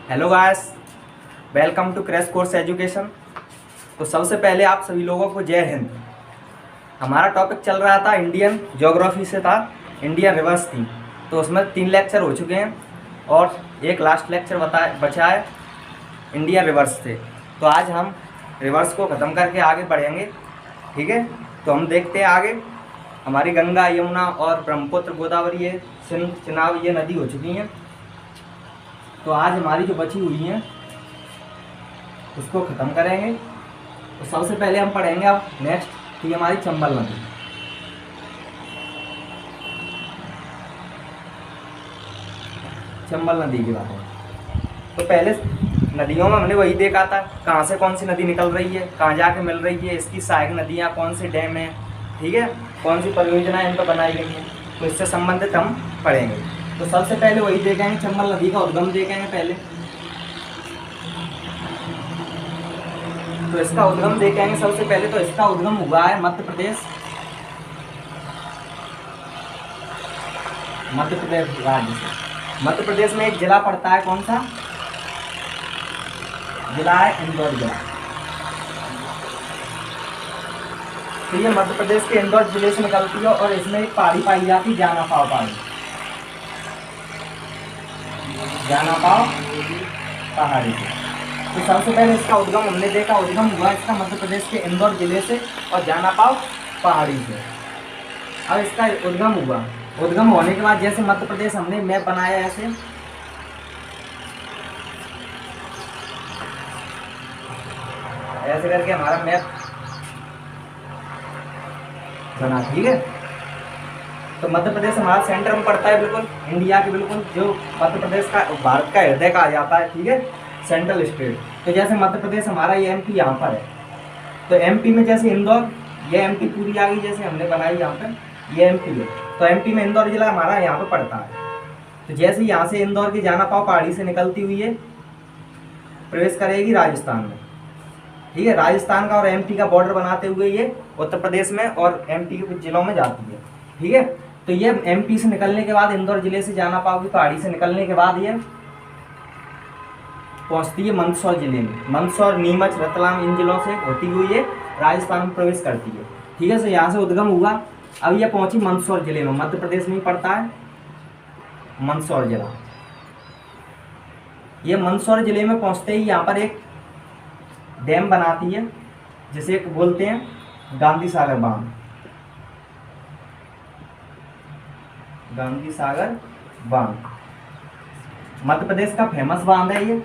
Hello guys, welcome to crash course education. तो सबसे पहले आप सभी लोगों को जय हिंद। हमारा टॉपिक चल रहा था इंडियन ज्योग्राफी से था, इंडियन रिवर्स थी। तो उसमें 3 लेक्चर हो चुके हैं और एक लास्ट लेक्चर बचा है इंडियन रिवर्स से। तो आज हम रिवर्स को ख़त्म करके आगे बढ़ेंगे, ठीक है। तो हम देखते हैं आगे। हमारी गंगा, यमुना और ब्रह्मपुत्र, गोदावरी, ये सिंध, चिनाब, ये नदी हो चुकी हैं। तो आज हमारी जो बची हुई हैं उसको ख़त्म करेंगे। तो सबसे पहले हम पढ़ेंगे अब नेक्स्ट थी हमारी चंबल नदी। चंबल नदी की बात है। तो पहले नदियों में हमने वही देखा था, कहाँ से कौन सी नदी निकल रही है, कहाँ जाके मिल रही है, इसकी सहायक नदियाँ कौन से डैम है, ठीक है, कौन सी परियोजनाएं इन पर बनाई गई हैं। तो इससे संबंधित हम पढ़ेंगे। तो सबसे पहले वही देखेंगे, चंबल नदी का उद्गम देखेंगे पहले। तो इसका उद्गम देखेंगे सबसे पहले। तो इसका उद्गम हुआ है मध्य प्रदेश राज्य से। मध्य प्रदेश में एक जिला पड़ता है, कौन सा जिला है? इंदौर जिला। तो ये मध्य प्रदेश के इंदौर जिले से निकलती है और इसमें एक पहाड़ी पाई जाती है, जानापाव पहाड़ी। जानापाव पहाड़ी से। तो सबसे पहले इसका उद्गम हमने देखा, उद्गम हुआ इसका मध्य प्रदेश के इंदौर जिले से और जानापाव पहाड़ी से। अब इसका उद्गम हुआ, उद्गम होने के बाद जैसे मध्य प्रदेश हमने मैप बनाया ऐसे करके हमारा मैप बना, ठीक है। तो मध्य प्रदेश हमारा सेंटर में पड़ता है, बिल्कुल इंडिया के बिल्कुल, जो मध्य प्रदेश का भारत का हृदय कहा जाता है, ठीक है, सेंट्रल स्टेट। तो जैसे मध्य प्रदेश हमारा, ये एमपी यहाँ पर है। तो एमपी में जैसे इंदौर, ये एमपी पूरी आ गई, जैसे हमने बनाई यहाँ पर, ये एमपी है। तो एमपी में इंदौर जिला हमारा यहाँ पर पड़ता है। तो जैसे यहाँ से इंदौर की जानापाव पहाड़ी से निकलती हुई है, प्रवेश करेगी राजस्थान में, ठीक है। राजस्थान का और एमपी का बॉर्डर बनाते हुए ये उत्तर प्रदेश में और एमपी के कुछ जिलों में जाती है, ठीक है। तो ये एमपी से निकलने के बाद, इंदौर जिले से जानापाव की पहाड़ी से निकलने के बाद ये पहुंचती है मंदसौर जिले में। मंदसौर, नीमच, रतलाम, इन जिलों से होती हुई ये राजस्थान में प्रवेश करती है, ठीक है। तो यहाँ से उद्गम हुआ। अब ये पहुंची मंदसौर जिले में, मध्य प्रदेश में ही पड़ता है मंदसौर जिला। ये मंदसौर जिले में पहुंचते ही यहाँ पर एक डैम बनाती है, जिसे बोलते हैं गांधी सागर बांध। गांधी सागर बांध मध्य प्रदेश का फेमस बांध है ये,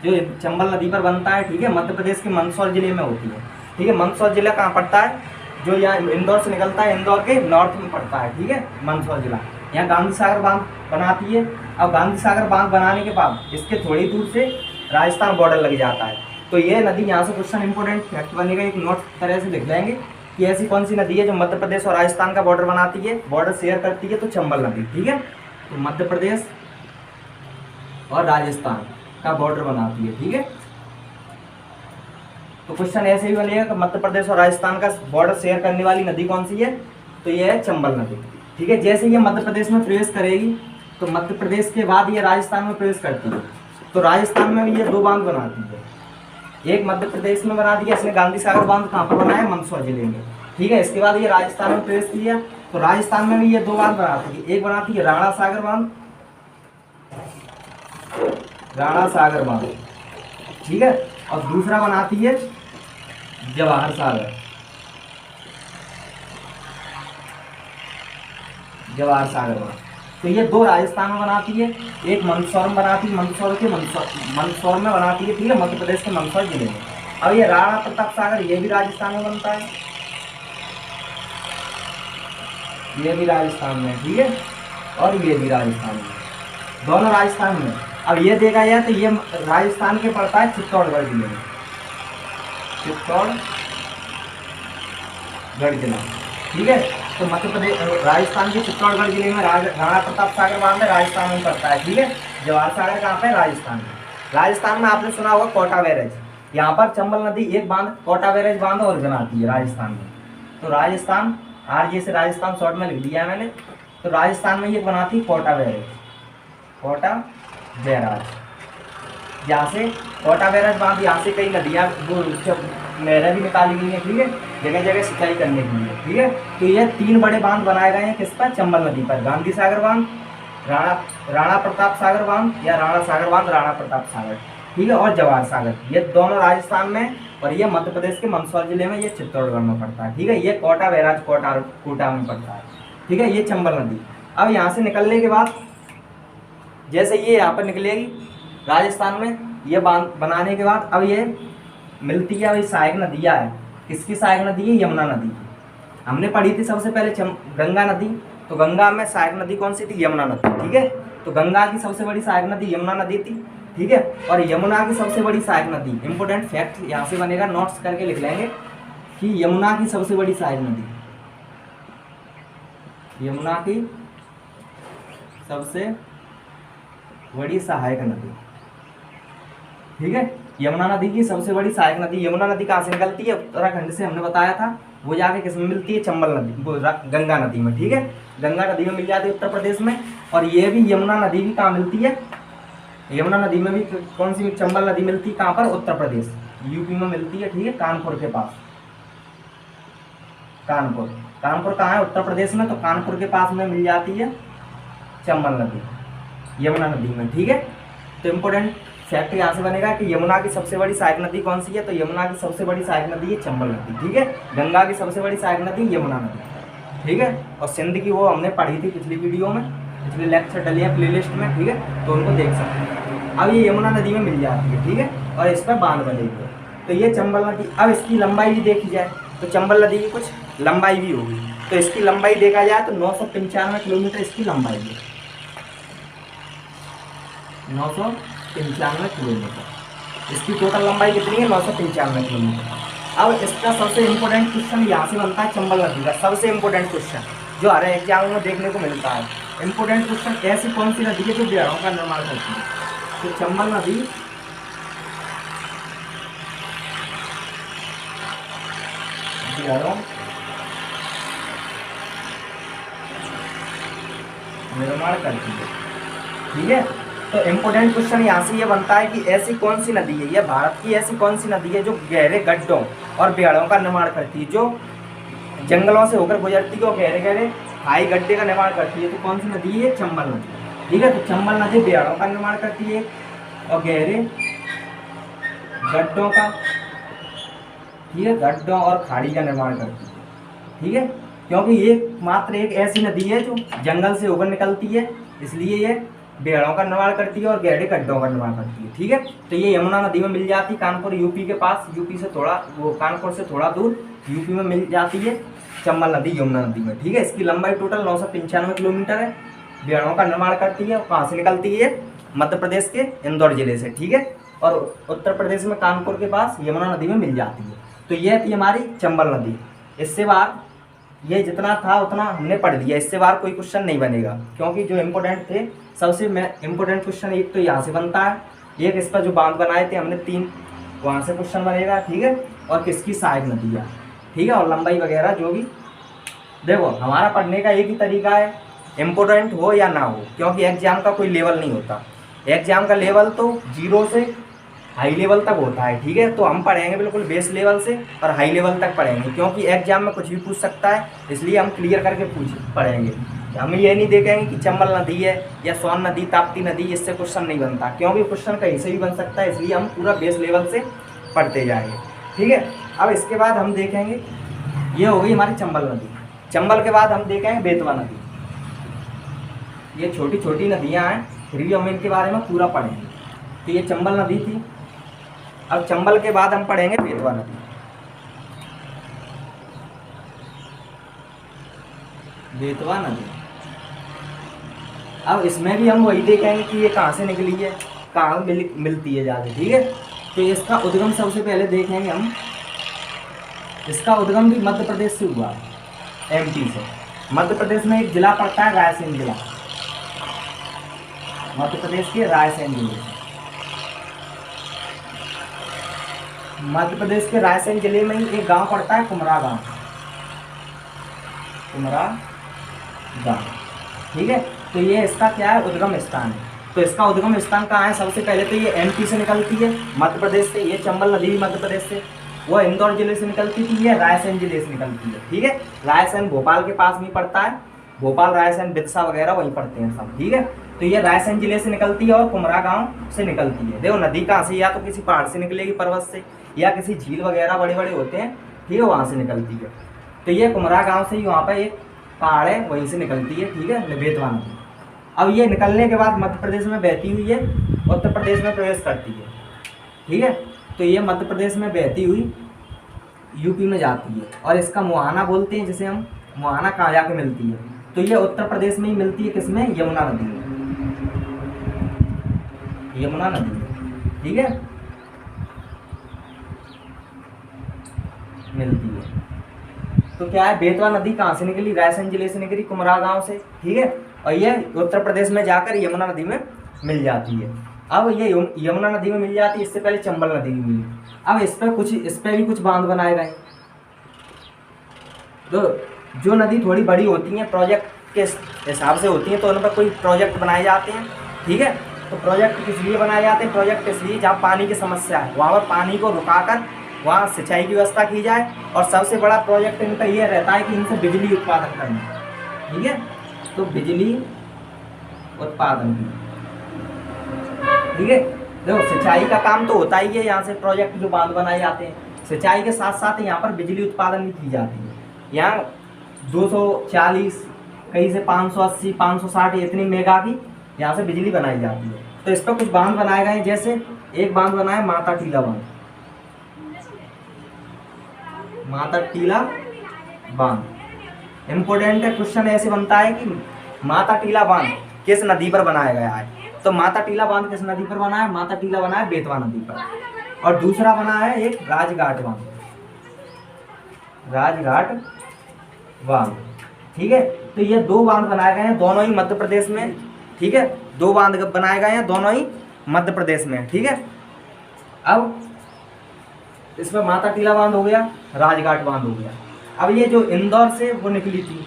जो चंबल नदी पर बनता है, ठीक है। मध्य प्रदेश के मंदसौर जिले में होती है, ठीक है। मंदसौर जिला कहाँ पड़ता है? जो यहाँ इंदौर से निकलता है, इंदौर के नॉर्थ में पड़ता है, ठीक है, मंदसौर जिला। यहाँ गांधी सागर बांध बनाती है। अब गांधी सागर बांध बनाने के बाद इसके थोड़ी दूर से राजस्थान बॉर्डर लग जाता है। तो ये नदी, यहाँ से क्वेश्चन इंपोर्टेंट फैक्ट बनेगा, एक नोट तरह से लिख लेंगे कि ऐसी कौन सी नदी है जो मध्य प्रदेश और राजस्थान का बॉर्डर बनाती है, बॉर्डर शेयर करती है। तो चंबल नदी, ठीक है। तो मध्य प्रदेश और राजस्थान का बॉर्डर बनाती है, ठीक है। तो क्वेश्चन ऐसे ही बनेगा कि मध्य प्रदेश और राजस्थान का बॉर्डर शेयर करने वाली नदी कौन सी है? तो ये है चंबल नदी, ठीक है। जैसे ये मध्य प्रदेश में प्रवेश करेगी, तो मध्य प्रदेश के बाद ये राजस्थान में प्रवेश करती है। तो राजस्थान में भी ये 2 बांध बनाती है। एक मध्य प्रदेश में बना दिया इसने गांधी सागर बांध, कहाँ पर बनाया? मंदसौर जिले में, ठीक है। इसके बाद ये राजस्थान में प्रवेश किया, तो राजस्थान में भी ये 2 बांध बनाती है। एक बनाती है राणा सागर बांध, राणा सागर बांध, ठीक है, और दूसरा बनाती है जवाहर सागर, जवाहर सागर बांध। तो ये 2 राजस्थान में बनाती है, एक मंदसौर में बनाती है, मंदसौर में बनाती है, ठीक है, मध्य प्रदेश के मंदसौर जिले में। अब ये राणा प्रताप सागर, ये भी राजस्थान में बनता है, ये भी राजस्थान में, ठीक है, और ये भी राजस्थान में, दोनों राजस्थान में। अब ये देखा जाए तो ये राजस्थान के पड़ता है चित्तौड़गढ़ जिले में, चित्तौड़गढ़ जिला, ठीक है। तो मध्य प्रदेश, राजस्थान के चित्तौड़गढ़ जिले में राणा प्रताप सागर बांध है, राजस्थान में पड़ता है, ठीक है। जवाहर सागर कहाँ पे? राजस्थान में। राजस्थान में आपने सुना होगा कोटा बैरेज, यहाँ पर चंबल नदी एक बांध, कोटा बैरेज बांध और बनाती है राजस्थान में। तो राजस्थान, आरजे से राजस्थान शॉर्ट में लिख दिया मैंने। तो राजस्थान में ये बनाती कोटा बैरेज, कोटा बैराज, यहाँ से कोटा बैराज बांध, यहाँ से कई नदियाँ वो नहरें भी निकाली गई हैं, ठीक है, जगह जगह सिंचाई करने के लिए, ठीक है। तो ये 3 बड़े बांध बनाए गए हैं किस पर, चंबल नदी पर, गांधी सागर बांध, राणा राणा प्रताप सागर बांध या राणा सागर बांध, राणा प्रताप सागर, ठीक है, और जवाहर सागर। ये दोनों राजस्थान में और ये मध्य प्रदेश के मंदसौर जिले में, ये चित्तौड़गढ़ में पड़ता है, ठीक है। ये कोटा बैराज कोटा में पड़ता है, ठीक है, ये चंबल नदी। अब यहाँ से निकलने के बाद जैसे ये यहाँ पर निकलेगी राजस्थान में, ये बांध बनाने के बाद अब ये मिलती है, अभी सहायक नदियाँ है। किसकी सहायक नदी है, यमुना नदी की। हमने पढ़ी थी सबसे पहले गंगा नदी, तो गंगा में सहायक नदी कौन सी थी, यमुना नदी, ठीक है। तो गंगा की सबसे बड़ी सहायक नदी यमुना नदी थी, ठीक है। और यमुना की सबसे बड़ी सहायक नदी, इंपोर्टेंट फैक्ट यहाँ से बनेगा, नोट्स करके लिख लेंगे कि यमुना की सबसे बड़ी सहायक नदी, यमुना की सबसे बड़ी सहायक नदी, ठीक है। यमुना नदी की सबसे बड़ी सहायक नदी, यमुना नदी कहाँ से निकलती है, उत्तराखंड से, हमने बताया था। वो जाके किस में मिलती है, चंबल नदी, वो गंगा नदी में, ठीक है, गंगा नदी में मिल जाती है उत्तर प्रदेश में। और ये भी यमुना नदी भी कहाँ मिलती है, यमुना नदी में भी कौन सी, चंबल नदी मिलती है कहाँ पर, उत्तर प्रदेश, यूपी में मिलती है, ठीक है, कानपुर के पास। कानपुर कहाँ है, उत्तर प्रदेश में, तो कानपुर के पास में मिल जाती है चंबल नदी यमुना नदी में, ठीक है। तो इम्पोर्टेंट फैक्ट यहाँ से बनेगा कि यमुना की सबसे बड़ी सहायक नदी कौन सी है, तो यमुना की सबसे बड़ी सहायक नदी है चंबल नदी, ठीक है। गंगा की सबसे बड़ी सहायक नदी यमुना नदी, ठीक है। और सिंध की वो हमने पढ़ी थी पिछली वीडियो में, पिछले लेक्चर डले हैं प्लेलिस्ट में, ठीक है, तो उनको देख सकते हैं। अब ये यमुना नदी में मिल जाती है, ठीक है, और इस पर बांध बनेगी। तो ये चंबल नदी, अब इसकी लंबाई भी देखी जाए तो चंबल नदी की कुछ लंबाई भी होगी। तो इसकी लंबाई देखा जाए तो 995 किलोमीटर इसकी लंबाई है, 995 किलोमीटर इसकी टोटल लंबाई कितनी है, 995 किलोमीटर। अब इसका सबसे इम्पोर्टेंट क्वेश्चन यहाँ से बनता है, चंबल नदी का सबसे इम्पोर्टेंट क्वेश्चन जो हर एग्जाम में देखने को मिलता है। इम्पोर्टेंट क्वेश्चन, ऐसी कौन सी नदी है जो बिहारों का निर्माण करती है, तो चंबल नदी बिहारों निर्माण करती है, ठीक है। तो इम्पोर्टेंट क्वेश्चन यहाँ से ये बनता है कि ऐसी कौन सी नदी है, ये भारत की ऐसी कौन सी नदी है जो गहरे गड्ढों और बिहारों का निर्माण करती है, जो जंगलों से होकर गुजरती है और गहरे गहरे खाई गड्ढे का निर्माण करती है। तो कौन सी नदी है, चंबल नदी, ठीक है। तो चंबल नदी बिहारों का निर्माण करती है और गहरे गड्ढों का, ठीक है, गड्ढों और खाड़ी का निर्माण करती है, ठीक है। क्योंकि ये मात्र एक ऐसी नदी है जो जंगल से होकर निकलती है, इसलिए ये बिहारों का निर्माण करती है और गहरे गड्ढों का निर्माण करती है, ठीक है। तो ये यमुना नदी में मिल जाती है, कानपुर यूपी के पास, यूपी से थोड़ा, वो कानपुर से थोड़ा दूर यूपी में मिल जाती है चंबल नदी यमुना नदी में, ठीक है। इसकी लंबाई टोटल 995 किलोमीटर है, बिहारों का निर्माण करती है। और कहाँ से निकलती है, मध्य प्रदेश के इंदौर जिले से, ठीक है। और उत्तर प्रदेश में कानपुर के पास यमुना नदी में मिल जाती है। तो ये थी हमारी चंबल नदी। इससे बाहर ये जितना था उतना हमने पढ़ लिया, इससे बाहर कोई क्वेश्चन नहीं बनेगा, क्योंकि जो इम्पोर्टेंट थे सबसे इम्पोर्टेंट क्वेश्चन एक तो यहाँ से बनता है, एक इस पर जो बांध बनाए थे हमने 3, वहाँ से क्वेश्चन बनेगा, ठीक है। और किसकी सहायक नदी है, ठीक है, और लंबाई वगैरह जो भी। देखो हमारा पढ़ने का एक ही तरीका है, इम्पोर्टेंट हो या ना हो, क्योंकि एग्जाम का कोई लेवल नहीं होता। एग्जाम का लेवल तो 0 से हाई लेवल तक होता है, ठीक है। तो हम पढ़ेंगे बिल्कुल बेस लेवल से और हाई लेवल तक पढ़ेंगे, क्योंकि एग्जाम में कुछ भी पूछ सकता है, इसलिए हम क्लियर करके पढ़ेंगे। हम ये नहीं देखेंगे कि चंबल नदी है या सोन नदी, ताप्ती नदी, इससे क्वेश्चन नहीं बनता, क्योंकि क्वेश्चन कहीं से भी बन सकता है, इसलिए हम पूरा बेस लेवल से पढ़ते जाएंगे, ठीक है। अब इसके बाद हम देखेंगे, ये हो गई हमारी चंबल नदी। चंबल के बाद हम देखेंगे बेतवा नदी। ये छोटी छोटी नदियाँ हैं, फिर भी हम इनके बारे में पूरा पढ़ेंगे। तो ये चंबल नदी थी। अब चंबल के बाद हम पढ़ेंगे बेतवा नदी। बेतवा नदी, अब इसमें भी हम वही देखेंगे कि ये कहाँ से निकली है, कहाँ मिलती है ज़्यादा, ठीक है। तो इसका उद्गम सबसे पहले देखेंगे हम। इसका उद्गम भी मध्य प्रदेश से हुआ है, एमपी से। मध्य प्रदेश में एक जिला पड़ता है रायसेन जिला, मध्य प्रदेश के रायसेन जिले, मध्य प्रदेश के रायसेन जिले में ही एक गांव पड़ता है कुमरा गांव, कुमरा गांव, ठीक है। तो ये इसका क्या है, उद्गम स्थान है। तो इसका उद्गम स्थान कहाँ है? सबसे पहले तो ये एमपी से निकलती है, मध्य प्रदेश से। ये चंबल नदी भी मध्य प्रदेश से, वो इंदौर जिले से निकलती थी, ये रायसेन जिले से निकलती है। ठीक है, रायसेन भोपाल के पास में पड़ता है, भोपाल, रायसेन, बिरसा वगैरह वहीं पड़ते हैं सब। ठीक है, तो ये रायसेन जिले से निकलती है और कुमरा गांव से निकलती है। देखो नदी कहाँ से, या तो किसी पहाड़ से निकलेगी, पर्वत से, या किसी झील वगैरह बड़े बड़े होते हैं, ठीक है, वहाँ से निकलती है। तो ये कुमरा गांव से ही वहाँ पर एक पहाड़ है, वहीं से निकलती है। ठीक है, बेतवा नदी। अब ये निकलने के बाद मध्य प्रदेश में बहती हुई है, उत्तर प्रदेश में प्रवेश करती है। ठीक है, तो ये मध्य प्रदेश में बहती हुई यूपी में जाती है, और इसका मुहाना बोलते हैं, जिसे हम मुहाना कहाँ जाके मिलती है? तो ये उत्तर प्रदेश में ही मिलती है, किसमें? यमुना नदी में, यमुना नदी में। ठीक है, मिलती है। तो क्या है, बेतवा नदी कहाँ से निकली? रायसेन जिले से निकली, कुमरा गांव से। ठीक है, और ये उत्तर प्रदेश में जाकर यमुना नदी में मिल जाती है। अब ये यमुना नदी में मिल जाती है, इससे पहले चंबल नदी में मिली। अब इस पर भी कुछ बांध बनाए गए। तो जो नदी थोड़ी बड़ी होती हैं, प्रोजेक्ट के हिसाब से होती हैं, तो उन पर कोई प्रोजेक्ट बनाए जाते हैं। ठीक है, तो प्रोजेक्ट किस लिए बनाए जाते हैं? प्रोजेक्ट इसलिए जहाँ पानी की समस्या है वहाँ पर पानी को रुकाकर वहाँ सिंचाई की व्यवस्था की जाए। और सबसे बड़ा प्रोजेक्ट इनका ये रहता है कि इनसे बिजली उत्पादन करना। ठीक है, तो बिजली उत्पादन की, ठीक है, देखो सिंचाई का काम तो होता ही है, यहाँ से प्रोजेक्ट जो बांध बनाए जाते हैं, सिंचाई के साथ साथ यहाँ पर बिजली उत्पादन भी की जाती है। यहाँ 240, कहीं से 580, 560 इतनी मेगा की यहाँ से बिजली बनाई जाती है। तो इस पर कुछ बांध बनाए गए हैं, जैसे एक बांध बना है माता टीला बांध। माता टीला बांध इम्पोर्टेंट है, क्वेश्चन ऐसे बनता है कि माता टीला बांध किस नदी पर बनाया गया है? तो माता टीला बांध किस नदी पर बना है? माता टीला बना है बेतवा नदी पर। और दूसरा बना है एक राजघाट बांध, राजघाट बांध। ठीक है, तो ये दो बांध बनाए गए हैं, दोनों ही मध्य प्रदेश में। ठीक है, दो बांध बनाए गए हैं, दोनों ही मध्य प्रदेश में। ठीक है, अब इसमें माता टीला बांध हो गया, राजघाट बांध हो गया। अब ये जो इंदौर से वो निकली थी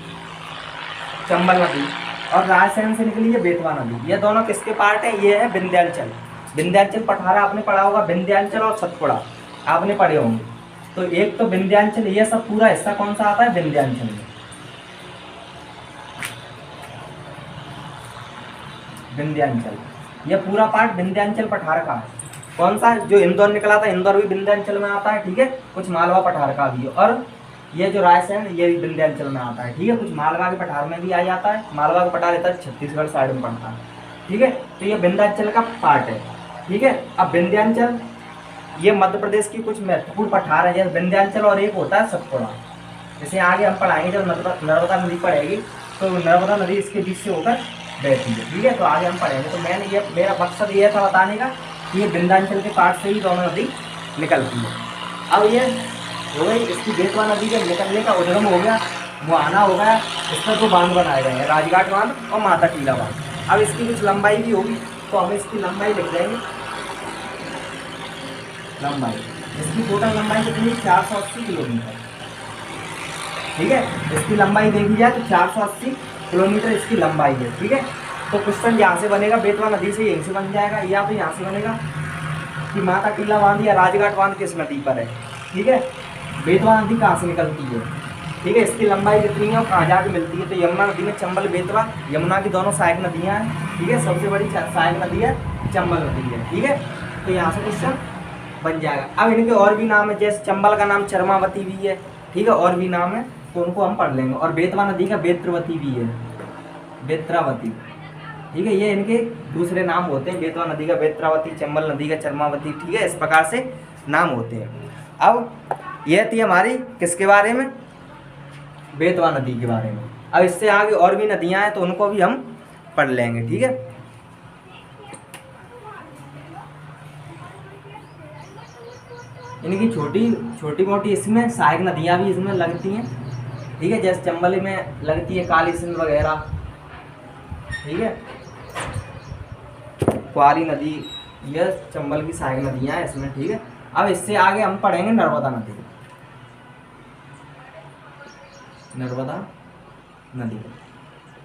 चंबल नदी, और रायसेन से निकली है बेतवा नदी, ये दोनों किसके पार्ट है? ये है विंध्याचल। विंध्याचल पठारा आपने पढ़ा होगा, विंध्याचल और सतपुड़ा आपने पढ़े होंगे। तो एक तो विंध्याचल, ये सब पूरा हिस्सा कौन सा आता है? विंध्याचल में। विंध्याचल, ये पूरा पार्ट विंध्याचल पठार का है। कौन सा? जो इंदौर निकला था, इंदौर भी विंध्याचल में आता है। ठीक है, कुछ मालवा पठार का भी है, और ये जो रायसेन ये भी विंध्याचल में आता है। ठीक है, कुछ मालवा के पठार में भी आ जाता है, मालवा का पठार इधर छत्तीसगढ़ साइड में पड़ता है। ठीक है, तो ये विंध्याचल का पार्ट है। ठीक है, अब विंध्याचल ये मध्य प्रदेश की कुछ महत्वपूर्ण पठार है, जैसे विंध्याचल, और एक होता है सतपुड़ा। जैसे आगे हम पढ़ाएंगे, जब नर्मदा नदी पढ़ेगी तो नर्मदा नदी इसके बीच से होकर बहती है। ठीक है, तो आगे हम पढ़ेंगे। तो मैंने ये, मेरा मकसद ये था बताने का कि ये विंध्याचल के पार्ट से ही दोनों नदी निकलती है। अब ये हो गई इसकी बेतवा नदी के निकलने का उद्गम हो गया, मुहाना हो गया। इस पर दो बांध बनाए गए हैं, राजघाट बांध और माता टीला बांध। अब इसकी कुछ लंबाई भी होगी, तो हम इसकी लंबाई लिख देंगे। लंबाई इसकी टोटल लंबाई कितनी? 480 किलोमीटर। ठीक है, इसकी लंबाई देखी जाए तो 480 किलोमीटर इसकी लंबाई है। ठीक है, तो क्वेश्चन यहाँ से बनेगा, बेतवा नदी से यहीं से बन जाएगा, या तो यहाँ से बनेगा कि माता टीला बांध या राजघाट बांध किस नदी पर है। ठीक है, बेतवा नदी कहाँ से निकलती है? ठीक है, इसकी लंबाई कितनी है और कहाँ जाके मिलती है? तो यमुना नदी में चंबल बेतवा, यमुना की दोनों सहायक नदियाँ हैं। ठीक है, सबसे बड़ी सहायक नदी है चंबल नदी है। ठीक है, तो यहाँ से क्वेश्चन बन जाएगा। अब इनके और भी नाम है, जैसे चंबल का नाम चरमावती भी है। ठीक है, और भी नाम है, तो उनको हम पढ़ लेंगे। और बेतवा नदी का बेत्रवती भी है, बेत्रावती। ठीक है, ये इनके दूसरे नाम होते हैं, बेतवा नदी का बेत्रावती, चंबल नदी का चरमावती। ठीक है, इस प्रकार से नाम होते हैं। अब यह थी हमारी किसके बारे में? बेतवा नदी के बारे में। अब इससे आगे और भी नदियां हैं, तो उनको भी हम पढ़ लेंगे। ठीक है, इनकी छोटी मोटी इसमें सहायक नदियां भी इसमें लगती हैं। ठीक है, जैसे चंबल में लगती है काली सिंध वगैरह। ठीक है, क्वारी नदी, यह चंबल की सहायक नदियां हैं इसमें। ठीक है, अब इससे आगे हम पढ़ेंगे नर्मदा नदी। नर्मदा नदी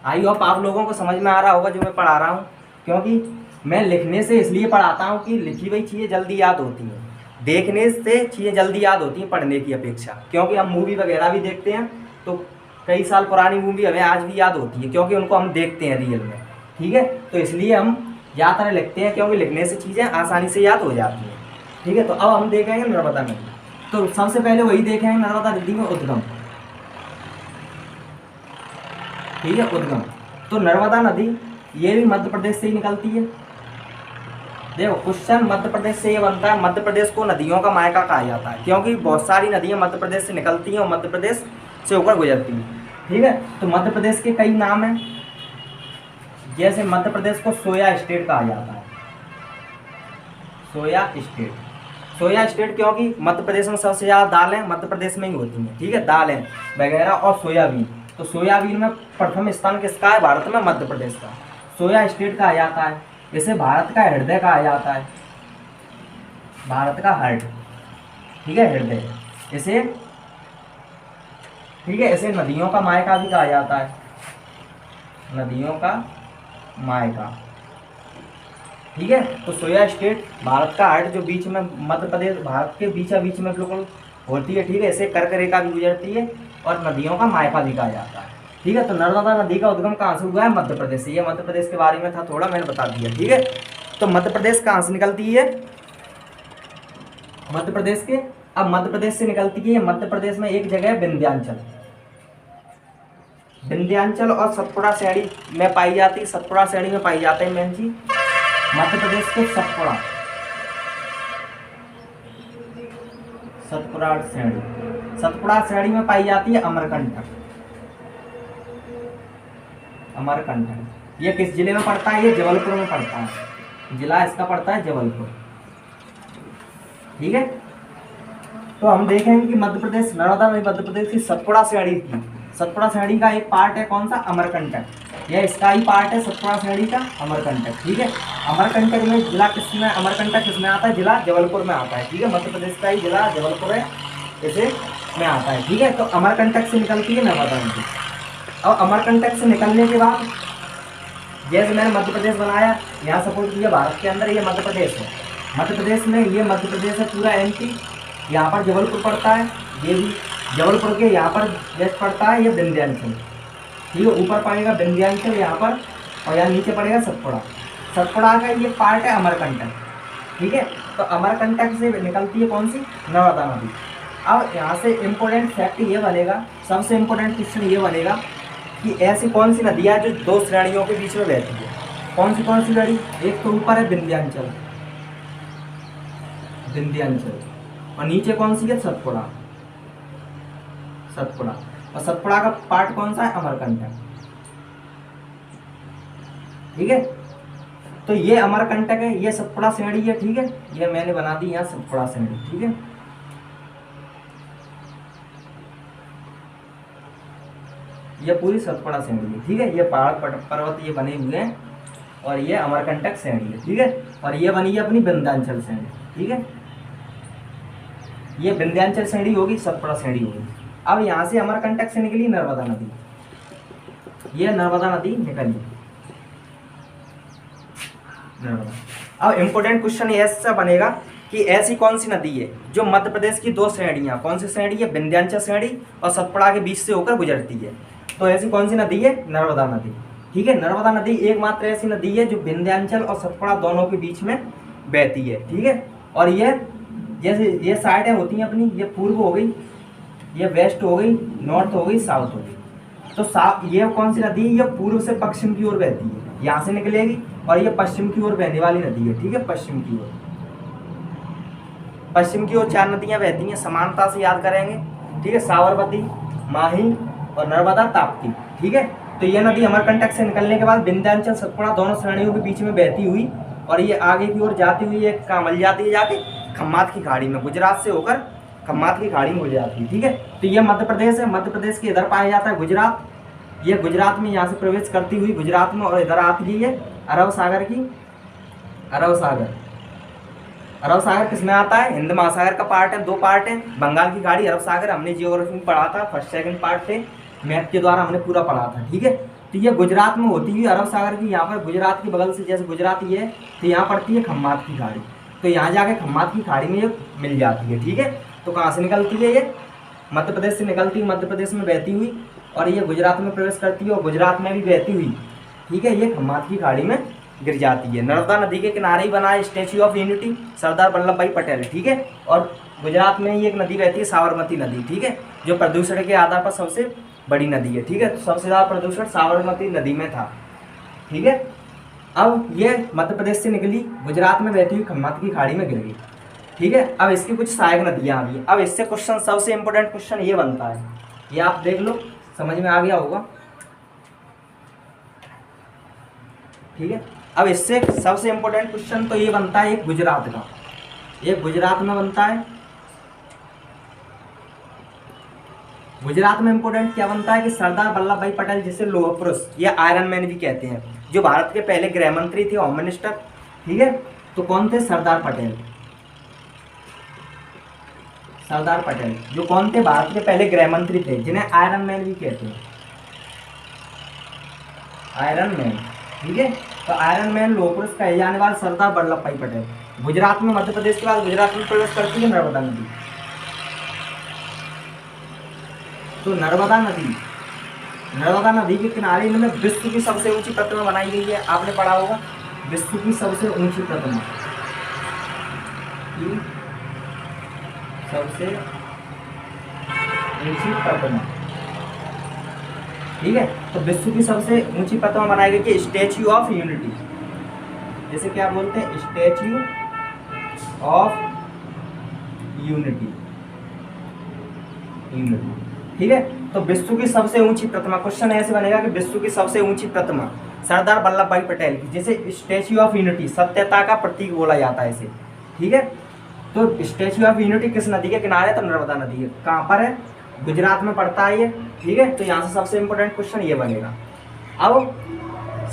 आई होप आप लोगों को समझ में आ रहा होगा जो मैं पढ़ा रहा हूँ, क्योंकि मैं लिखने से इसलिए पढ़ाता हूँ कि लिखी हुई चीज़ें जल्दी याद होती हैं, देखने से चीज़ें जल्दी याद होती हैं पढ़ने की अपेक्षा, क्योंकि हम मूवी वगैरह भी देखते हैं तो कई साल पुरानी मूवी हमें आज भी याद होती है क्योंकि उनको हम देखते हैं रियल में, ठीक है। तो इसलिए हम ज़्यादातर लिखते हैं क्योंकि लिखने से चीज़ें आसानी से याद हो जाती हैं, ठीक है। तो अब हम देखेंगे नर्मदा नदी। तो सबसे पहले वही देखेंगे नर्मदा नदी में उद्गम, ठीक है, उद्गम। तो नर्मदा नदी ये भी मध्य प्रदेश से ही निकलती है। देखो क्वेश्चन मध्य प्रदेश से ये बनता है, मध्य प्रदेश को नदियों का मायका कहा जाता है क्योंकि बहुत सारी नदियाँ मध्य प्रदेश से निकलती हैं और मध्य प्रदेश से होकर गुजरती हैं, ठीक है। तो मध्य प्रदेश के कई नाम हैं, जैसे मध्य प्रदेश को सोया स्टेट कहा जाता है, सोया स्टेट। सोया स्टेट क्योंकि मध्य प्रदेश में सबसे ज़्यादा दालें मध्य प्रदेश में ही होती हैं, ठीक है, दालें वगैरह और सोयाबीन। तो सोयाबीन में प्रथम स्थान किसका है? भारत में मध्य प्रदेश का। सोया स्टेट कहा जाता है, इसे भारत का हृदय कहा जाता है, भारत का हार्ट, ठीक है, हृदय इसे, ठीक है। इसे नदियों का मायका भी कहा जाता है, नदियों का मायका, ठीक है। तो सोया स्टेट भारत का हार्ट जो बीच में मध्य प्रदेश भारत के बीचा बीच में बिल्कुल होती है, ठीक है। इसे कर्क रेखा भी गुजरती है और नदियों का मायका भी कहा जाता है, ठीक है। तो नर्मदा नदी का उद्गम कहाँ से हुआ है? मध्य प्रदेश से। ये मध्य प्रदेश के बारे में था थोड़ा, मैंने बता दिया, ठीक है। तो मध्य प्रदेश कहाँ से निकलती है? मध्य प्रदेश के, अब मध्य प्रदेश से निकलती है मध्य प्रदेश में एक जगह है विंध्याचल, विंध्याचल और सतपुड़ा श्रेणी में पाई जाती है, सतपुड़ा श्रेणी में पाई जाते हैं मैन जी मध्य प्रदेश के सतपुड़ा, सतपुड़ा श्रेणी, सतपुड़ा श्रेणी में पाई जाती है अमरकंटक, अमरकंटक। ये किस जिले में पड़ता है? ये जबलपुर में पड़ता है, जिला इसका पड़ता है जबलपुर, ठीक है। तो हम देखेंगे कि मध्य प्रदेश नर्मदा में मध्य प्रदेश की सतपुड़ा श्रेणी थी, सतपुड़ा श्रेणी का एक पार्ट है कौन सा? अमरकंटक, यह इसका ही पार्ट है सतपुड़ा श्रेणी का अमरकंटक, ठीक है। अमरकंटक में जिला किसमें, अमरकंटक किसमें आता है? जिला जबलपुर में आता है, ठीक है। मध्य प्रदेश का ही जिला जबलपुर है, इसे में आता है, ठीक है। तो अमरकंटक से निकलती है नर्मदा नदी। और अमरकंटक से निकलने के बाद जैसे मैंने मध्य प्रदेश बनाया, यहाँ सपोज किया भारत के अंदर ये मध्य प्रदेश है, मध्य प्रदेश में ये मध्य प्रदेश है पूरा एमपी, यहाँ पर जबलपुर पड़ता है, ये भी जबलपुर के यहाँ पर वेस्ट पड़ता है ये विंध्याचल, ठीक है। ऊपर पड़ेगा विंध्याचल यहाँ पर और यहाँ नीचे पड़ेगा सतपुड़ा, सतपुड़ा का ये पार्ट है अमरकंटक, ठीक है। तो अमरकंटक से निकलती है कौन सी? नर्मदा नदी। अब यहाँ से इम्पोर्टेंट फैक्ट ये बनेगा, सबसे इम्पोर्टेंट क्वेश्चन ये बनेगा कि ऐसी कौन सी नदियाँ जो दो श्रेणियों के बीच में बहती है? कौन सी नदी? एक तो ऊपर है विंध्याचल, विंध्याचल, और नीचे कौन सी है? सतपुड़ा, सतपुड़ा। और सतपुड़ा का पार्ट कौन सा है? अमरकंटक, ठीक है। तो ये अमरकंटक है, ये सतपुड़ा श्रेणी है, ठीक है। ये मैंने बना दी यहाँ सतपुड़ा श्रेणी, ठीक है। ये पूरी सतपुड़ा श्रेणी है, ठीक है। ये पहाड़ पर्वत ये बने हुए हैं और ये अमरकंटक श्रेणी है, ठीक है। और ये बनी है अपनी विंध्याचल श्रेणी, ठीक है। ये विंध्याचल श्रेणी होगी, सतपुड़ा श्रेणी होगी। अब यहाँ से अमरकंटक से निकली नर्मदा नदी, ये नर्मदा नदी निकली नर्मदा। अब इम्पोर्टेंट क्वेश्चन ऐसा बनेगा कि ऐसी कौन सी नदी है जो मध्य प्रदेश की दो श्रेणियाँ, कौन सी श्रेणी है? विंध्याचल श्रेणी और सतपुड़ा के बीच से होकर गुजरती है। तो ऐसी कौन सी नदी है? नर्मदा नदी, ठीक है। नर्मदा नदी एकमात्र ऐसी नदी है जो विंध्याचल और सतपुड़ा दोनों के बीच में बहती है, ठीक है। और ये जैसे ये साइडें होती हैं अपनी, ये पूर्व हो गई, ये वेस्ट हो गई, नॉर्थ हो गई, साउथ हो गई। तो ये कौन सी नदी है? ये पूर्व से पश्चिम की ओर बहती है, यहाँ से निकलेगी और ये पश्चिम की ओर बहने वाली नदी है, ठीक है। पश्चिम की ओर, पश्चिम की ओर चार नदियाँ बहती हैं, समानता से याद करेंगे, ठीक है। साबरमती, माही और नर्मदा, ताप्ती, ठीक है। तो ये नदी अमरकंटक से निकलने के बाद विंध्याचल सतपुड़ा दोनों श्रेणियों के बीच में बहती हुई और ये आगे की ओर जाती हुई एक कहाँ मिल जाती है? जाके खम्मात की खाड़ी में, गुजरात से होकर खम्मात की खाड़ी में हो जाती है, ठीक है। तो ये मध्य प्रदेश है, मध्य प्रदेश के इधर पाया जाता है गुजरात, ये गुजरात में यहाँ से प्रवेश करती हुई गुजरात में और इधर आती है अरब सागर की, अरब सागर। अरब सागर किस में आता है? हिंद महासागर का पार्ट है, दो पार्ट है, बंगाल की खाड़ी, अरब सागर। हमने जियोग्राफी में पढ़ा था, फर्स्ट सेकंड पार्ट थे, मैथ के द्वारा हमने पूरा पढ़ा था, ठीक है। तो ये गुजरात में होती हुई अरब सागर की, यहाँ पर गुजरात के बगल से, जैसे गुजरात ये है तो यहाँ पड़ती है खम्मात की खाड़ी, तो यहाँ जाके खम्मात की खाड़ी में ये मिल जाती है। ठीक है, तो कहाँ से निकलती है ये? मध्य प्रदेश से निकलती है, मध्य प्रदेश में बहती हुई, और ये गुजरात में प्रवेश करती है और गुजरात में भी बहती हुई, ठीक है, ये खम्मात की खाड़ी में गिर जाती है। नर्मदा नदी के किनारे ही बना है statue of unity, Sardar Vallabh भाई पटेल। ठीक है, और गुजरात में ही एक नदी बहती है साबरमती नदी, ठीक है, जो प्रदूषण के आधार पर सबसे बड़ी नदी है। ठीक है, तो सबसे ज़्यादा प्रदूषण साबरमती नदी में था। ठीक है, अब ये मध्य प्रदेश से निकली, गुजरात में बहती हुई खम्मात की खाड़ी में गिर गई। ठीक है, अब इसकी कुछ सहायक नदियाँ आ गई। अब इससे क्वेश्चन, सबसे इंपॉर्टेंट क्वेश्चन ये बनता है, ये आप देख लो, समझ में आ गया होगा। ठीक है, अब इससे सबसे इंपॉर्टेंट क्वेश्चन तो ये बनता है एक गुजरात का, ये गुजरात में बनता है। गुजरात में इंपॉर्टेंट क्या बनता है कि सरदार वल्लभ भाई पटेल, जिसे लौह पुरुष या आयरन मैन भी कहते हैं, जो भारत के पहले गृह मंत्री थे, होम मिनिस्टर। ठीक है, तो कौन थे? सरदार पटेल। सरदार पटेल जो कौन थे? भारत के पहले गृह मंत्री थे, जिन्हें आयरन मैन भी कहते हैं, आयरन मैन। ठीक है, तो आयरन मैन लौह पुरुष कहे जाने वाले सरदार वल्लभ भाई पटेल गुजरात में, मध्य प्रदेश के बाद गुजरात में प्रवेश करती है नर्मदा नदी। तो नर्मदा नदी के किनारे इनमें विश्व की सबसे ऊंची प्रतिमा बनाई गई है। आपने पढ़ा होगा, विश्व की सबसे ऊंची प्रतिमा, सबसे ऊंची प्रतिमा। ठीक है, तो विश्व की सबसे ऊंची प्रतिमा बनाई गई है स्टैच्यू ऑफ यूनिटी, जैसे क्या बोलते हैं, स्टैच्यू ऑफ यूनिटी। ठीक है, तो विश्व की सबसे ऊंची प्रतिमा, क्वेश्चन ऐसे बनेगा कि विश्व की सबसे ऊंची प्रतिमा सरदार वल्लभ भाई पटेल की, जिसे स्टैच्यू ऑफ यूनिटी, सत्यता का प्रतीक बोला जाता है इसे। ठीक है, तो स्टैच्यू ऑफ यूनिटी किस नदी के किनारे? तो नर्मदा नदी है। कहाँ पर है? गुजरात में पड़ता है ये। ठीक है, तो यहाँ से सबसे इंपॉर्टेंट क्वेश्चन ये बनेगा। अब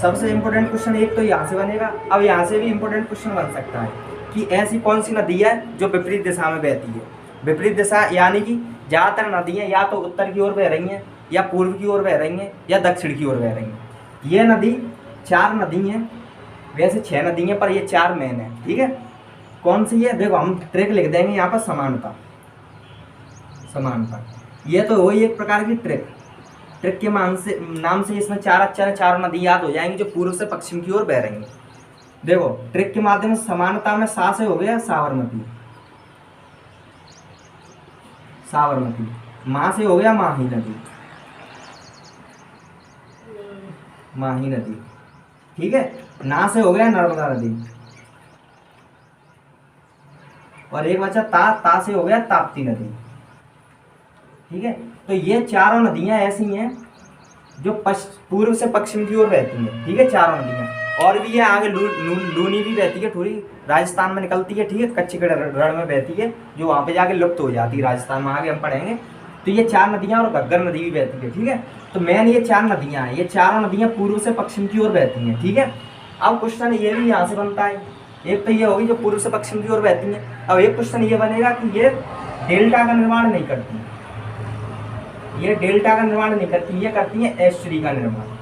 सबसे इंपॉर्टेंट क्वेश्चन एक तो यहाँ से बनेगा। अब यहाँ से भी इंपॉर्टेंट क्वेश्चन बन सकता है कि ऐसी कौन सी नदी है जो विपरीत दिशा में बहती है। विपरीत दिशा यानी कि ज़्यादातर नदियाँ या तो उत्तर की ओर बह रही हैं, या पूर्व की ओर बह रही हैं, या दक्षिण की ओर बह रही हैं। ये नदी, 4 नदी हैं, वैसे 6 नदी हैं पर ये 4 मेन है। ठीक है, कौन सी है? देखो हम ट्रिक लिख देंगे यहाँ पर, समानता। समानता ये तो वही एक प्रकार की ट्रिक के नाम से इसमें 4 अक्षर है, 4 नदी याद हो जाएंगी जो पूर्व से पश्चिम की ओर बह रही हैं। देखो ट्रिक के माध्यम से समानता में सा से हो गया साबरमती, साबरमती। माँ से हो गया माही नदी, माही नदी। ठीक है, ना से हो गया नर्मदा नदी, और एक बचा ता से हो गया ताप्ती नदी। ठीक है, तो ये 4 नदियां ऐसी हैं जो पूर्व से पश्चिम की ओर बहती हैं। ठीक है, 4 नदियां, और भी है आगे लूनी भी बहती है, थोड़ी राजस्थान में निकलती है। ठीक है, कच्ची रण में बहती है, जो वहाँ पे जाके लुप्त हो जाती है राजस्थान में, आगे हम पढ़ेंगे। तो ये 4 नदियाँ, और घग्गर नदी भी बहती है। ठीक है, तो मेन ये 4 नदियाँ हैं, ये 4 नदियाँ पूर्व से पश्चिम की ओर बहती हैं। ठीक है, अब क्वेश्चन ये भी यहाँ से बनता है, एक तो ये होगी जो पूर्व से पश्चिम की ओर बहती हैं। अब एक क्वेश्चन ये बनेगा कि ये डेल्टा का निर्माण नहीं करती, ये डेल्टा का निर्माण नहीं करती, ये करती है एस्चुरी का निर्माण।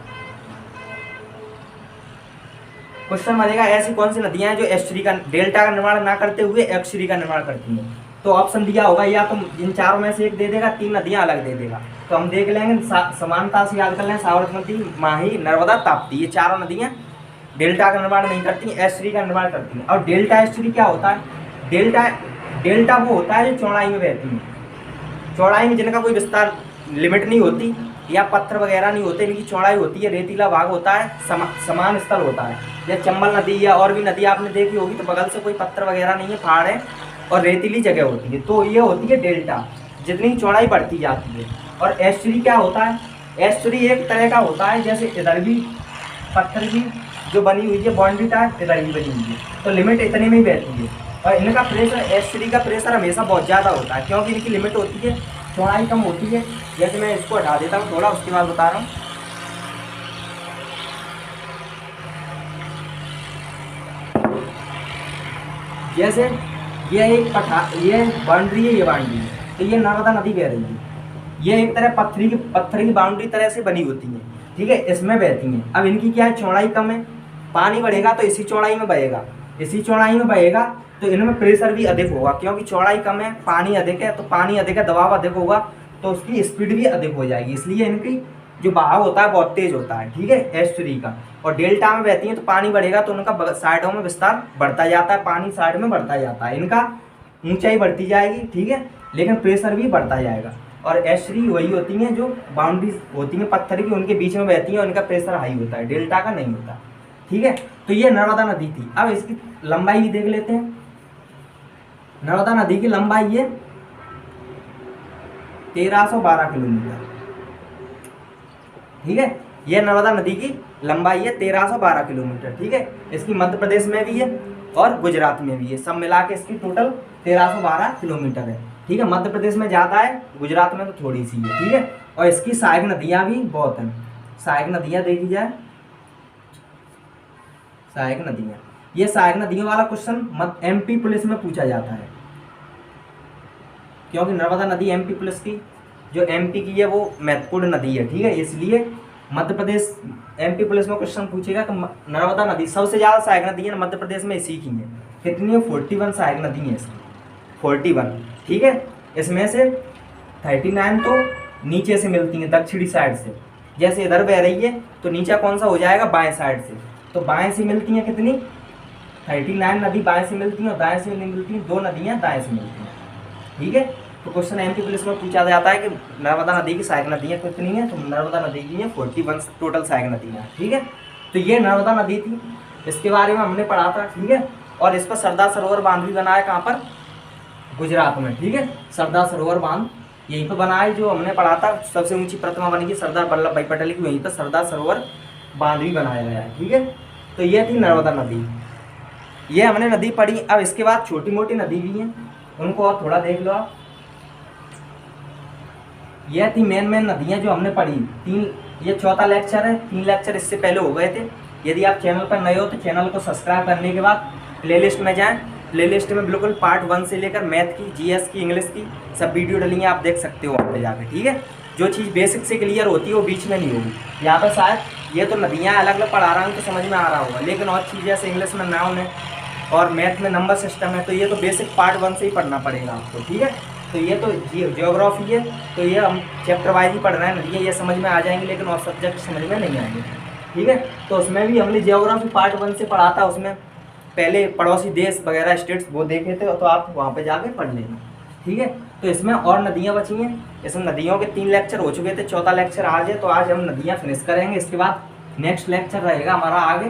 क्वेश्चन बनेगा ऐसी कौन सी नदियां हैं जो एस्चुरी का, डेल्टा का निर्माण ना करते हुए एस्चुरी का निर्माण करती हैं। तो ऑप्शन दिया होगा, या तो इन 4 में से एक दे देगा, 3 नदियां अलग दे देगा। तो हम देख लेंगे, समानता से याद कर लें, साबरमती, माही, नर्मदा, ताप्ती, ये 4 नदियां डेल्टा का निर्माण नहीं करती, एस्चुरी का निर्माण करती हैं। और डेल्टा एस्चुरी क्या होता है? डेल्टा वो होता है जो चौड़ाई में बहती है, चौड़ाई में जिनका कोई विस्तार लिमिट नहीं होती, या पत्थर वगैरह नहीं होते, इनकी चौड़ाई होती है, रेतीला भाग होता है, समान स्थल होता है। या चंबल नदी या और भी नदी आपने देखी होगी, तो बगल से कोई पत्थर वगैरह नहीं है, पहाड़ है और रेतीली जगह होती है, तो ये होती है डेल्टा, जितनी चौड़ाई बढ़ती जाती है। और एस्चुरी क्या होता है? एस्चुरी एक तरह का होता है, जैसे इधर भी पत्थर की जो बनी हुई है बाउंड्री टाइप, इधर भी बनी हुई है, तो लिमिट इतने में ही बहती है। और इनका प्रेशर, एस्चुरी का प्रेशर हमेशा बहुत ज़्यादा होता है, क्योंकि इनकी लिमिट होती है, चौड़ाई कम होती है। जैसे मैं इसको हटा देता हूँ थोड़ा, उसके बाद बता रहा हूँ। जैसे ये एक ये बाउंड्री है, ये बाउंड्री है, तो ये नर्मदा नदी बह रही है, ये एक तरह पत्थर की बाउंड्री तरह से बनी होती है। ठीक है, इसमें बहती हैं। अब इनकी क्या है, चौड़ाई कम है, पानी बढ़ेगा तो इसी चौड़ाई में बहेगा, इसी चौड़ाई में बहेगा तो इनमें प्रेशर भी अधिक होगा, क्योंकि चौड़ाई कम है, पानी अधिक है, तो पानी अधिक है, दबाव अधिक होगा, तो उसकी स्पीड भी अधिक हो जाएगी, इसलिए इनकी जो बहाव होता है बहुत तेज होता है। ठीक है, एस्टुअरी का। और डेल्टा में बहती है तो पानी बढ़ेगा तो उनका साइडों में विस्तार बढ़ता जाता है, पानी साइड में बढ़ता जाता है, इनका ऊंचाई बढ़ती जाएगी। ठीक है, लेकिन प्रेशर भी बढ़ता जाएगा। और एस्टुअरी वही होती हैं जो बाउंड्रीज होती हैं पत्थर की, उनके बीच में बहती हैं, उनका प्रेशर हाई होता है, डेल्टा का नहीं होता। ठीक है, तो ये नर्मदा नदी थी। अब इसकी लंबाई भी देख लेते हैं। नर्मदा नदी की लंबाई है 1312 किलोमीटर। ठीक है, यह नर्मदा नदी की लंबाई है 1312 किलोमीटर। ठीक है, इसकी मध्य प्रदेश में भी है और गुजरात में भी है, सब मिला के इसकी टोटल 1312 किलोमीटर है। ठीक है, मध्य प्रदेश में ज़्यादा है, गुजरात में तो थोड़ी सी है। ठीक है, और इसकी सहायक नदियाँ भी बहुत हैं। सहायक नदियाँ देखी जाए, सहायक नदियाँ, ये सहायक नदियों वाला क्वेश्चन एमपी पुलिस में पूछा जाता है, क्योंकि नर्मदा नदी एमपी पुलिस की, जो एमपी की है वो महत्वपूर्ण नदी है। ठीक है, इसलिए मध्य प्रदेश एमपी पुलिस में क्वेश्चन पूछेगा कि नर्मदा नदी सबसे ज़्यादा सहायक नदी है मध्य प्रदेश में इसी की है। कितनी है, 41 सहायक नदी है इसकी, 41। ठीक है, इसमें से 39 तो नीचे से मिलती हैं, दक्षिणी साइड से, जैसे इधर बह रही है तो नीचा कौन सा हो जाएगा, बाएं साइड से, तो बाएं से मिलती हैं कितनी, 39 नदी बाएं से मिलती हैं और दाएं से नहीं मिलती हैं, 2 नदियाँ दाएं से मिलती हैं। ठीक है, तो क्वेश्चन एमपी पुलिस में पूछा जाता है कि नर्मदा नदी की सहायक नदियाँ कितनी हैं, तो नर्मदा नदी की हैं 41 टोटल सहायक नदियाँ। ठीक है, तो ये नर्मदा नदी थी, इसके बारे में हमने पढ़ा था। ठीक है, और इस पर सरदार सरोवर बांध भी बना है, कहाँ पर, गुजरात में। ठीक है, सरदार सरोवर बांध यहीं पर बना है, जो हमने पढ़ा था, सबसे ऊंची प्रतिमा बनी थी सरदार वल्लभ भाई पटेल की, वहीं पर सरदार सरोवर बांध भी बनाया गया है। ठीक है, तो ये थी नर्मदा नदी, ये हमने नदी पढ़ी। अब इसके बाद छोटी मोटी नदी भी हैं, उनको और थोड़ा देख लो आप। यह थी मेन नदियाँ जो हमने पढ़ी, 3, ये चौथा लेक्चर है, 3 लेक्चर इससे पहले हो गए थे। यदि आप चैनल पर नए हो तो चैनल को सब्सक्राइब करने के बाद प्लेलिस्ट में जाएं, प्लेलिस्ट में बिल्कुल पार्ट 1 से लेकर मैथ की, जीएस की, इंग्लिश की सब वीडियो डली हैं, आप देख सकते हो वहाँ पे जाकर। ठीक है, जो चीज़ बेसिक से क्लियर होती है वो बीच में नहीं होगी। यहाँ पर शायद ये तो नदियाँ अलग अलग पढ़ा रहा हूँ तो समझ में आ रहा होगा, लेकिन और चीज़ जैसे इंग्लिश में नाउन है और मैथ में नंबर सिस्टम है, तो ये तो बेसिक पार्ट 1 से ही पढ़ना पड़ेगा आपको। ठीक है, तो ये तो जियोग्राफी है, तो ये हम चैप्टर वाइज ही पढ़ रहे हैं, नदियाँ ये समझ में आ जाएंगे, लेकिन और सब्जेक्ट समझ में नहीं आएंगे। ठीक है, तो उसमें भी हमने जियोग्राफी पार्ट 1 से पढ़ा था, उसमें पहले पड़ोसी देश वगैरह स्टेट्स वो देखे थे, तो आप वहाँ पे जाके पढ़ लेना। ठीक है, तो इसमें और नदियाँ बची हैं, इसमें नदियों के 3 लेक्चर हो चुके थे, चौथा लेक्चर आज है, तो आज हम नदियाँ फिनिश करेंगे। इसके बाद नेक्स्ट लेक्चर रहेगा हमारा आगे,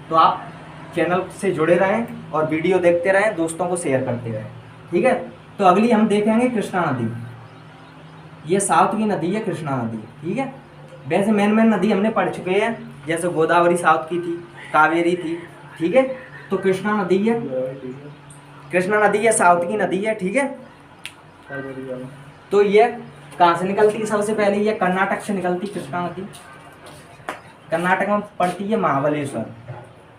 तो आप चैनल से जुड़े रहें और वीडियो देखते रहें, दोस्तों को शेयर करते रहें। ठीक है, तो अगली हम देखेंगे कृष्णा नदी, ये साउथ की नदी है कृष्णा नदी। ठीक है, वैसे मेन नदी हमने पढ़ चुके हैं, जैसे गोदावरी साउथ की थी, कावेरी थी। ठीक है, तो कृष्णा नदी है, कृष्णा नदी ये साउथ की नदी है। ठीक है, तो ये कहाँ से निकलती है, सबसे पहले ये कर्नाटक से निकलती है कृष्णा नदी, कर्नाटक में पड़ती है महाबलेश्वर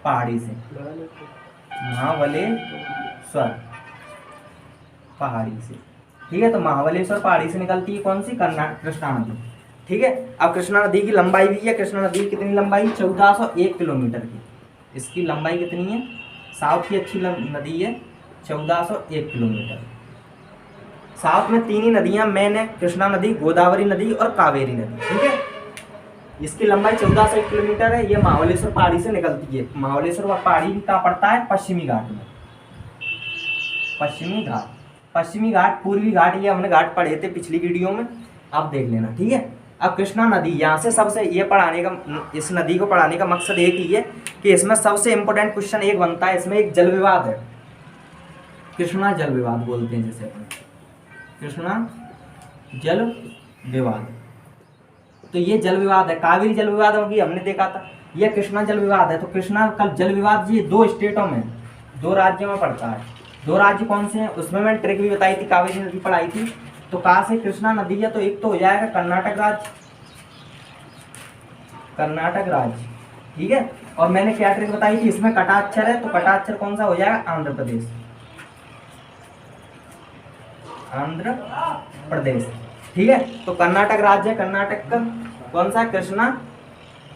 पहाड़ी से, महाबलेश्वर पहाड़ी से। ठीक है, तो महाबलेश्वर पहाड़ी से निकलती है कौन सी, कृष्णा नदी। ठीक है, अब कृष्णा नदी की लंबाई भी है, कृष्णा नदी की कितनी लंबाई, 1401 किलोमीटर की, इसकी लंबाई कितनी है, साउथ की अच्छी नदी है 1401 किलोमीटर। साउथ में 3 ही नदियाँ मेन है, कृष्णा नदी, गोदावरी नदी और कावेरी नदी। ठीक है, इसकी लंबाई 1401 किलोमीटर है, ये महाबलेश्वर पहाड़ी से निकलती है। महाबलेश्वर पहाड़ी कहाँ पड़ता है, पश्चिमी घाट में, पश्चिमी घाट, पश्चिमी घाट, पूर्वी घाट, ये हमने घाट पढ़े थे पिछली वीडियो में, आप देख लेना। ठीक है, अब कृष्णा नदी, यहाँ से सबसे ये पढ़ाने का, इस नदी को पढ़ाने का मकसद एक ही है कि इसमें सबसे इम्पोर्टेंट क्वेश्चन एक बनता है, इसमें एक जल विवाद है, कृष्णा जल विवाद बोलते हैं जैसे अपन, कृष्णा जल विवाद। तो ये जल विवाद है, कावेरी जल विवाद होगी हमने देखा था, ये कृष्णा जल विवाद है। तो कृष्णा का जल विवाद ये 2 स्टेटों में, 2 राज्यों में पड़ता है। 2 राज्य कौन से हैं, उसमें मैंने ट्रिक भी बताई थी, कावेरी नदी पढ़ाई थी। तो कहाँ से कृष्णा नदी है, तो एक तो हो जाएगा कर्नाटक राज्य, कर्नाटक राज्य। ठीक है, और मैंने क्या ट्रिक बताई थी, इसमें कटाक्षर है, तो कटाक्षर कौन सा हो जाएगा, आंध्र प्रदेश, आंध्र प्रदेश। ठीक है, तो कर्नाटक राज्य है, कर्नाटक का कौन सा, कृष्णा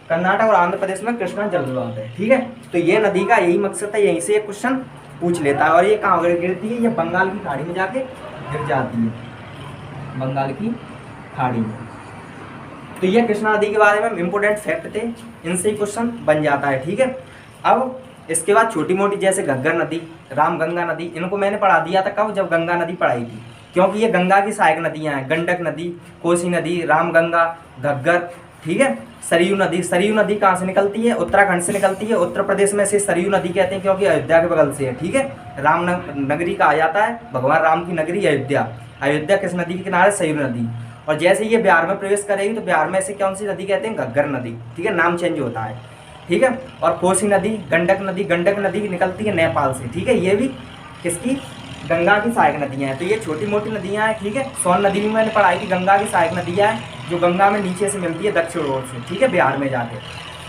कर्नाटक और आंध्र प्रदेश में कृष्णा जल विवाद है। ठीक है, तो ये नदी का यही मकसद है, यहीं से ये क्वेश्चन पूछ लेता है। और ये कहाँ गिरती है, ये बंगाल की खाड़ी में जाके गिर जाती है, बंगाल की खाड़ी में। तो ये कृष्णा नदी के बारे में इंपोर्टेंट फैक्ट थे, इनसे ही क्वेश्चन बन जाता है। ठीक है, अब इसके बाद छोटी मोटी जैसे घग्गर नदी, रामगंगा नदी, इनको मैंने पढ़ा दिया था कब, जब गंगा नदी पढ़ाई थी, क्योंकि ये गंगा की सहायक नदियाँ हैं। गंडक नदी, कोसी नदी, रामगंगा, घग्गर, ठीक है। सरयू नदी, सरयू नदी कहाँ से निकलती है, उत्तराखंड से निकलती है। उत्तर प्रदेश में से सरयू नदी कहते हैं क्योंकि अयोध्या के बगल से है। ठीक है, राम नगरी कहा जाता है, भगवान राम की नगरी अयोध्या। अयोध्या किस नदी के किनारे, सरयू नदी। और जैसे ये बिहार में प्रवेश करेगी तो बिहार में से कौन सी नदी कहते हैं, घग्गर नदी। ठीक है, नाम चेंज होता है। ठीक है, और कोसी नदी, गंडक नदी, गंडक नदी निकलती है नेपाल से। ठीक है, ये भी किसकी, गंगा की सहायक नदियाँ हैं। तो ये छोटी मोटी नदियाँ हैं। ठीक है, सोन नदी भी मैंने पढ़ाई थी, गंगा की सहायक नदियाँ हैं, जो गंगा में नीचे से मिलती है दक्षिण ओर से। ठीक है, बिहार में जाके।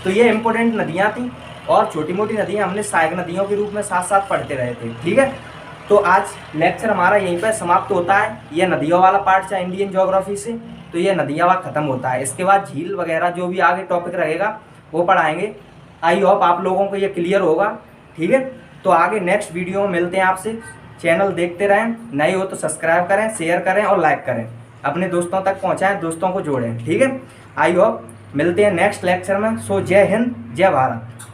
तो ये इंपॉर्टेंट नदियाँ थी, और छोटी मोटी नदियाँ हमने सहायक नदियों के रूप में साथ साथ पढ़ते रहे थे। ठीक है, तो आज लेक्चर हमारा यहीं पर समाप्त होता है। ये नदियों वाला पार्ट चाहे इंडियन ज्योग्राफी से, तो ये नदियाँ वाला खत्म होता है। इसके बाद झील वगैरह जो भी आगे टॉपिक रहेगा वो पढ़ाएंगे। आई होप आप लोगों को ये क्लियर होगा। ठीक है, तो आगे नेक्स्ट वीडियो में मिलते हैं आपसे। चैनल देखते रहें, नए हो तो सब्सक्राइब करें, शेयर करें और लाइक करें, अपने दोस्तों तक पहुंचाएं, दोस्तों को जोड़ें। ठीक है, आई होप मिलते हैं नेक्स्ट लेक्चर में। सो जय हिंद, जय भारत।